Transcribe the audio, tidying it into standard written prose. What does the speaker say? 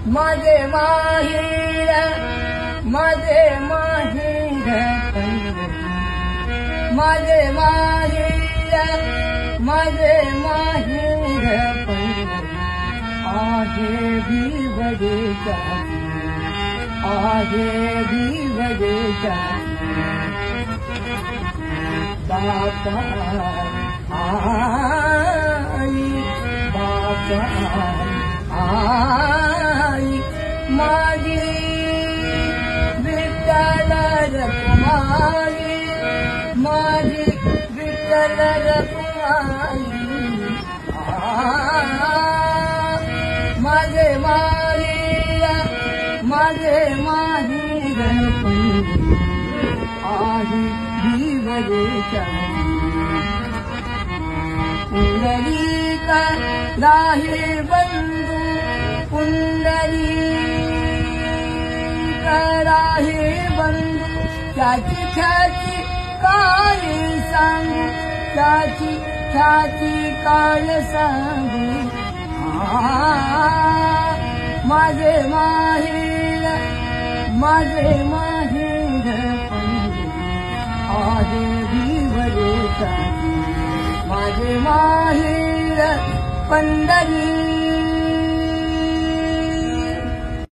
माझे माहेर माझे माहेर माझे माहेर माझे माहेर आहे भिवदेचा आहे भिवदेचा बापा आई बापा आई माझी विठ्ठल रखुमाई माझी विठ्ठल रखुमाई माझे माहेर माझे माहेर आहे भिवदेचा पुंडलिक राहे बंधू पुंडलिक राहे बंधू त्याची ख्याती काय सांगू त्याची ख्याती काय सांगू माझे माहेर माझे माहेर आहे भिवदेचा माझे माहेर पंढरी